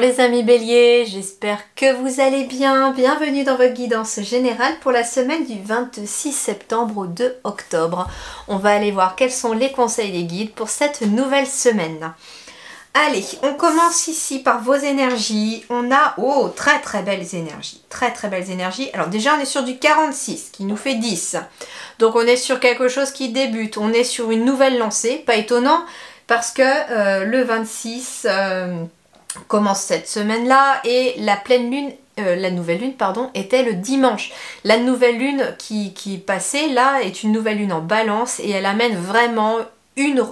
les amis béliers, j'espère que vous allez bien. Bienvenue dans votre guidance générale pour la semaine du 26 septembre au 2 octobre. On va aller voir quels sont les conseils des guides pour cette nouvelle semaine. Allez, on commence ici par vos énergies. On a, oh, très belles énergies. Très belles énergies. Alors déjà, on est sur du 46 qui nous fait 10. Donc on est sur quelque chose qui débute. On est sur une nouvelle lancée. Pas étonnant parce que le 26... commence cette semaine-là et la pleine lune, la nouvelle lune pardon, était le dimanche. La nouvelle lune qui passait là est une nouvelle lune en balance et elle amène vraiment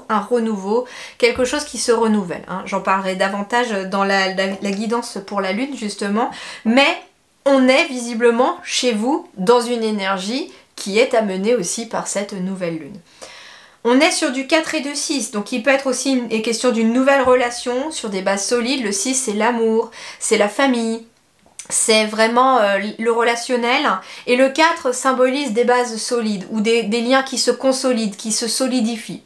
un renouveau, quelque chose qui se renouvelle. Hein. J'en parlerai davantage dans la guidance pour la lune justement, mais on est visiblement chez vous dans une énergie qui est amenée aussi par cette nouvelle lune. On est sur du 4 et de 6, donc il peut être aussi une question d'une nouvelle relation sur des bases solides. Le 6 c'est l'amour, c'est la famille, c'est vraiment le relationnel. Et le 4 symbolise des bases solides ou des liens qui se consolident, qui se solidifient.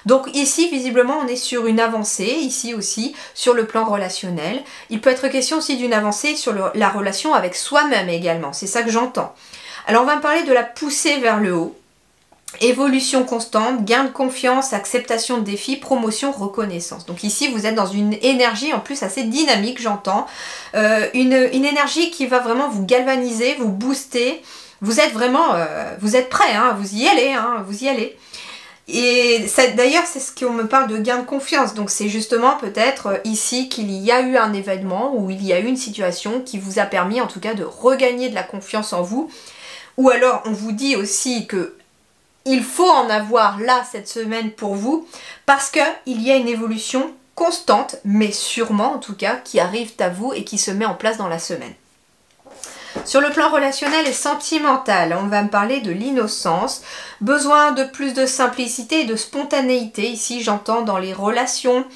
Donc ici visiblement on est sur une avancée, ici aussi sur le plan relationnel. Il peut être question aussi d'une avancée sur la relation avec soi-même également, c'est ça que j'entends. Alors on va me parler de la poussée vers le haut. Évolution constante, gain de confiance, acceptation de défis, promotion, reconnaissance. Donc ici vous êtes dans une énergie en plus assez dynamique, j'entends. Une énergie qui va vraiment vous galvaniser, vous booster. Vous êtes vraiment, vous êtes prêts, hein, vous y allez, hein, vous y allez. Et d'ailleurs c'est ce qu'on me parle de gain de confiance. Donc c'est justement peut-être ici qu'il y a eu un événement ou il y a eu une situation qui vous a permis en tout cas de regagner de la confiance en vous. Ou alors on vous dit aussi que il faut en avoir là cette semaine pour vous parce qu'il y a une évolution constante, mais sûrement en tout cas, qui arrive à vous et qui se met en place dans la semaine. Sur le plan relationnel et sentimental, on va me parler de l'innocence, besoin de plus de simplicité et de spontanéité, ici j'entends dans les relations.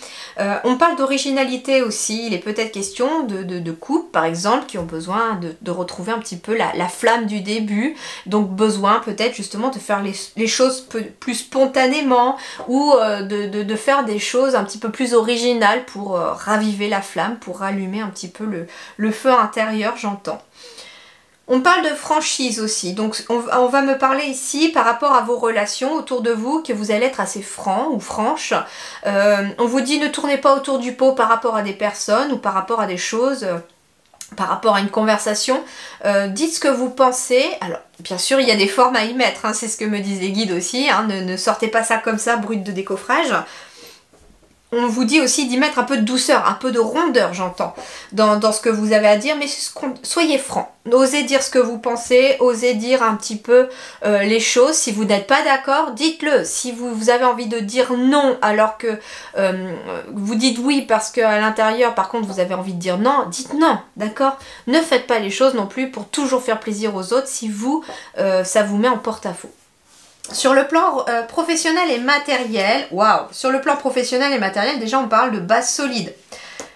On parle d'originalité aussi, il est peut-être question de couples par exemple qui ont besoin de retrouver un petit peu la flamme du début, donc besoin peut-être justement de faire les choses plus spontanément ou de faire des choses un petit peu plus originales pour raviver la flamme, pour rallumer un petit peu le feu intérieur, j'entends. On parle de franchise aussi, donc on va me parler ici par rapport à vos relations autour de vous, que vous allez être assez franc ou franche. On vous dit ne tournez pas autour du pot par rapport à des personnes ou par rapport à des choses, par rapport à une conversation. Dites ce que vous pensez. Alors bien sûr il y a des formes à y mettre, hein, c'est ce que me disent les guides aussi, hein, ne sortez pas ça comme ça brut de décoffrage. On vous dit aussi d'y mettre un peu de douceur, un peu de rondeur, j'entends, dans ce que vous avez à dire, mais soyez franc. Osez dire ce que vous pensez, osez dire un petit peu les choses. Si vous n'êtes pas d'accord, dites-le. Si vous avez envie de dire non alors que vous dites oui parce qu'à l'intérieur, par contre, vous avez envie de dire non, dites non, d'accord? Ne faites pas les choses non plus pour toujours faire plaisir aux autres si ça vous met en porte-à-faux. Sur le plan professionnel et matériel, waouh! Sur le plan professionnel et matériel, déjà on parle de base solide.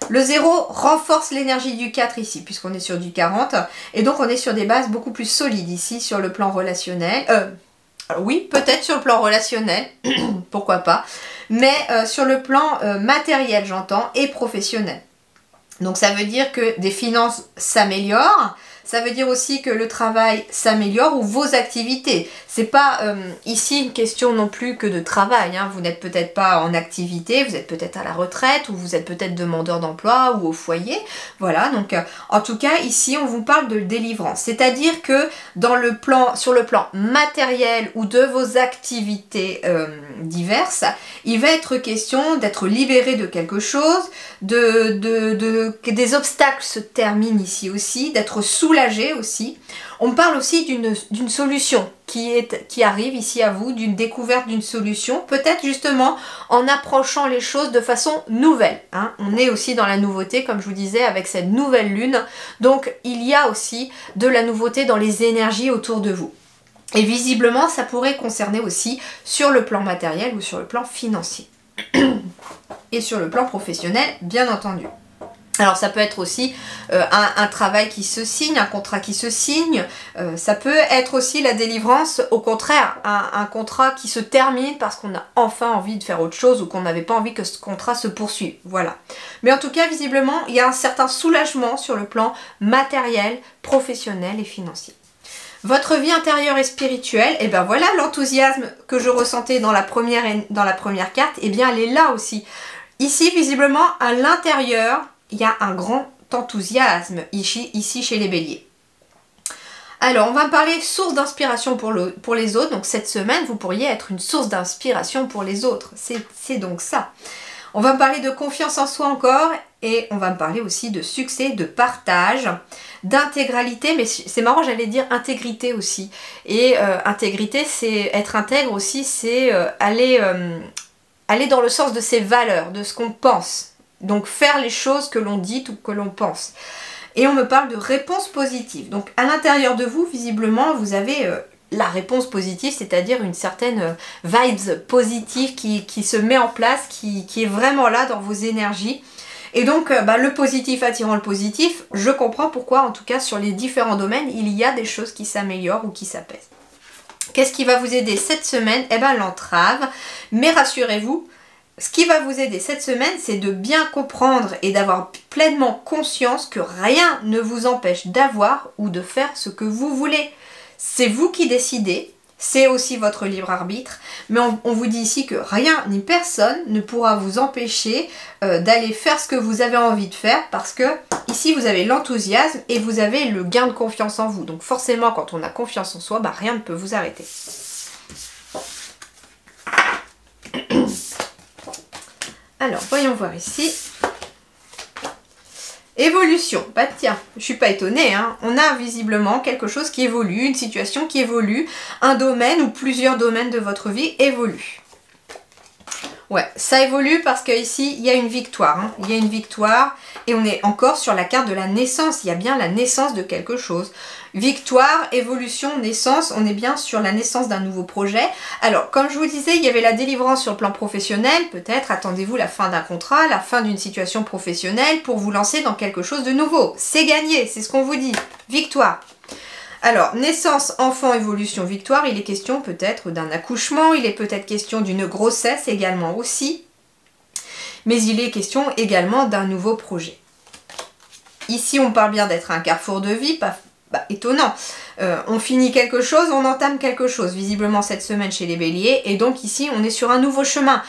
Le 0 renforce l'énergie du 4 ici, puisqu'on est sur du 40. Et donc on est sur des bases beaucoup plus solides ici sur le plan relationnel. Oui, peut-être sur le plan relationnel, pourquoi pas. Mais sur le plan matériel, j'entends, et professionnel. Donc ça veut dire que des finances s'améliorent. Ça veut dire aussi que le travail s'améliore ou vos activités. C'est pas ici une question non plus que de travail. Hein. Vous n'êtes peut-être pas en activité, vous êtes peut-être à la retraite ou vous êtes peut-être demandeur d'emploi ou au foyer. Voilà, donc en tout cas ici on vous parle de délivrance. C'est-à-dire que sur le plan matériel ou de vos activités diverses, il va être question d'être libéré de quelque chose, que des obstacles se terminent ici aussi, d'être soulagé aussi. On parle aussi d'une solution qui arrive ici à vous, d'une découverte d'une solution, peut-être justement en approchant les choses de façon nouvelle. Hein. On est aussi dans la nouveauté, comme je vous disais, avec cette nouvelle lune. Donc il y a aussi de la nouveauté dans les énergies autour de vous. Et visiblement, ça pourrait concerner aussi sur le plan matériel ou sur le plan financier. Et sur le plan professionnel, bien entendu. Alors ça peut être aussi un travail qui se signe, un contrat qui se signe, ça peut être aussi la délivrance, au contraire, un contrat qui se termine parce qu'on a enfin envie de faire autre chose ou qu'on n'avait pas envie que ce contrat se poursuive, voilà. Mais en tout cas, visiblement, il y a un certain soulagement sur le plan matériel, professionnel et financier. Votre vie intérieure et spirituelle, et bien voilà l'enthousiasme que je ressentais dans la première carte, et bien elle est là aussi. Ici, visiblement, à l'intérieur, il y a un grand enthousiasme ici chez les béliers. Alors, on va parler source d'inspiration pour les autres. Donc, cette semaine, vous pourriez être une source d'inspiration pour les autres. C'est donc ça. On va me parler de confiance en soi encore. Et on va me parler aussi de succès, de partage, d'intégralité. Mais c'est marrant, j'allais dire intégrité aussi. Et intégrité, c'est être intègre aussi, c'est aller dans le sens de ses valeurs, de ce qu'on pense. Donc faire les choses que l'on dit ou que l'on pense. Et on me parle de réponse positive. Donc à l'intérieur de vous, visiblement, vous avez la réponse positive, c'est-à-dire une certaine vibes positive qui se met en place, qui est vraiment là dans vos énergies. Et donc le positif attirant le positif, je comprends pourquoi, en tout cas sur les différents domaines, il y a des choses qui s'améliorent ou qui s'apaisent. Qu'est-ce qui va vous aider cette semaine? Eh bien l'entrave, mais rassurez-vous, ce qui va vous aider cette semaine, c'est de bien comprendre et d'avoir pleinement conscience que rien ne vous empêche d'avoir ou de faire ce que vous voulez. C'est vous qui décidez, c'est aussi votre libre arbitre, mais on vous dit ici que rien ni personne ne pourra vous empêcher d'aller faire ce que vous avez envie de faire parce que ici vous avez l'enthousiasme et vous avez le gain de confiance en vous. Donc forcément, quand on a confiance en soi, rien ne peut vous arrêter. Alors, voyons voir ici. Évolution. Bah tiens, je suis pas étonnée, hein. On a visiblement quelque chose qui évolue, une situation qui évolue, un domaine ou plusieurs domaines de votre vie évoluent. Ouais, ça évolue parce qu'ici, il y a une victoire. Hein. Il y a une victoire et on est encore sur la carte de la naissance. Il y a bien la naissance de quelque chose. Victoire, évolution, naissance, on est bien sur la naissance d'un nouveau projet. Alors, comme je vous disais, il y avait la délivrance sur le plan professionnel. Peut-être attendez-vous la fin d'un contrat, la fin d'une situation professionnelle pour vous lancer dans quelque chose de nouveau. C'est gagné, c'est ce qu'on vous dit. Victoire. Alors, naissance, enfant, évolution, victoire, il est question peut-être d'un accouchement, il est peut-être question d'une grossesse également aussi, mais il est question également d'un nouveau projet. Ici, on parle bien d'être un carrefour de vie, pas étonnant. On finit quelque chose, on entame quelque chose, visiblement cette semaine chez les béliers, et donc ici, on est sur un nouveau chemin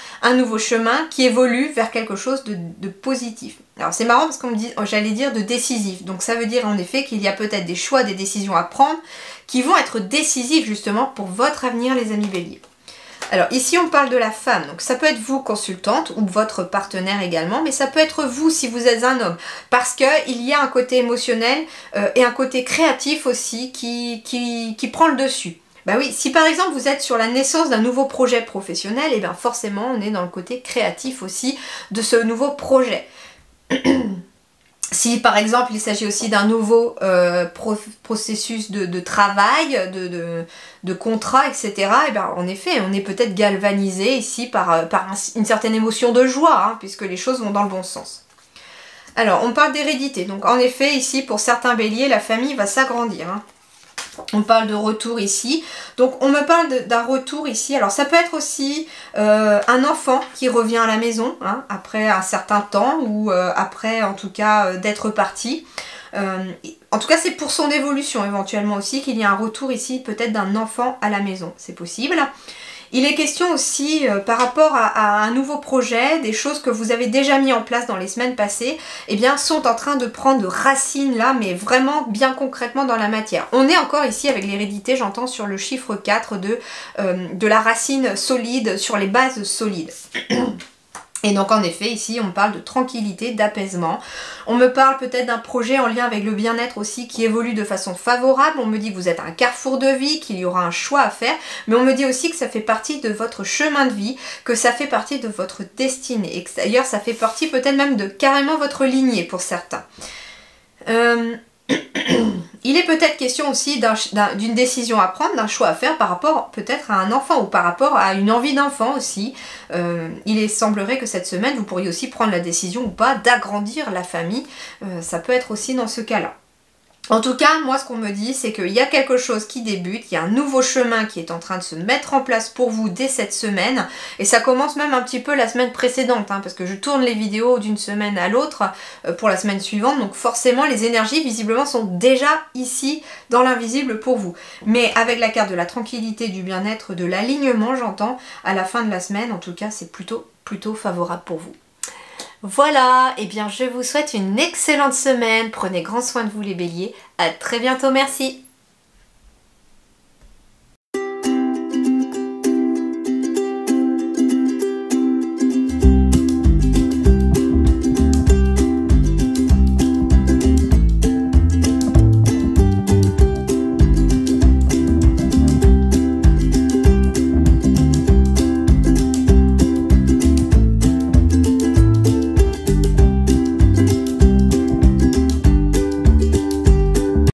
qui évolue vers quelque chose de positif. Alors c'est marrant parce qu'on me dit, j'allais dire de décisif, donc ça veut dire en effet qu'il y a peut-être des choix, des décisions à prendre qui vont être décisifs justement pour votre avenir les amis béliers. Alors ici on parle de la femme, donc ça peut être vous consultante ou votre partenaire également, mais ça peut être vous si vous êtes un homme, parce qu'il y a un côté émotionnel et un côté créatif aussi qui prend le dessus. Bah oui, si par exemple vous êtes sur la naissance d'un nouveau projet professionnel, et bien forcément on est dans le côté créatif aussi de ce nouveau projet. Si par exemple il s'agit aussi d'un nouveau processus de travail, de contrat, etc., et bien en effet on est peut-être galvanisé ici par une certaine émotion de joie, hein, puisque les choses vont dans le bon sens. Alors on parle d'hérédité, donc en effet ici pour certains béliers la famille va s'agrandir. Hein. On parle de retour ici, donc on me parle d'un retour ici, alors ça peut être aussi un enfant qui revient à la maison hein, après un certain temps ou après en tout cas d'être parti. En tout cas c'est pour son évolution éventuellement aussi qu'il y a un retour ici peut-être d'un enfant à la maison, c'est possible. Il est question aussi par rapport à un nouveau projet, des choses que vous avez déjà mis en place dans les semaines passées, eh bien sont en train de prendre racine là, mais vraiment bien concrètement dans la matière. On est encore ici avec l'hérédité, j'entends sur le chiffre 4 de la racine solide, sur les bases solides. Et donc en effet ici on parle de tranquillité, d'apaisement. On me parle peut-être d'un projet en lien avec le bien-être aussi qui évolue de façon favorable. On me dit que vous êtes à un carrefour de vie, qu'il y aura un choix à faire. Mais on me dit aussi que ça fait partie de votre chemin de vie, que ça fait partie de votre destinée. Et d'ailleurs ça fait partie peut-être même de carrément votre lignée pour certains. Il est peut-être question aussi d'une décision à prendre, d'un choix à faire par rapport peut-être à un enfant ou par rapport à une envie d'enfant aussi. Il semblerait que cette semaine, vous pourriez aussi prendre la décision ou pas d'agrandir la famille. Ça peut être aussi dans ce cas-là. En tout cas, moi ce qu'on me dit, c'est qu'il y a quelque chose qui débute, il y a un nouveau chemin qui est en train de se mettre en place pour vous dès cette semaine, et ça commence même un petit peu la semaine précédente, hein, parce que je tourne les vidéos d'une semaine à l'autre pour la semaine suivante, donc forcément les énergies visiblement sont déjà ici dans l'invisible pour vous. Mais avec la carte de la tranquillité, du bien-être, de l'alignement, j'entends, à la fin de la semaine, en tout cas c'est plutôt favorable pour vous. Voilà, et bien je vous souhaite une excellente semaine, prenez grand soin de vous les béliers, à très bientôt, merci.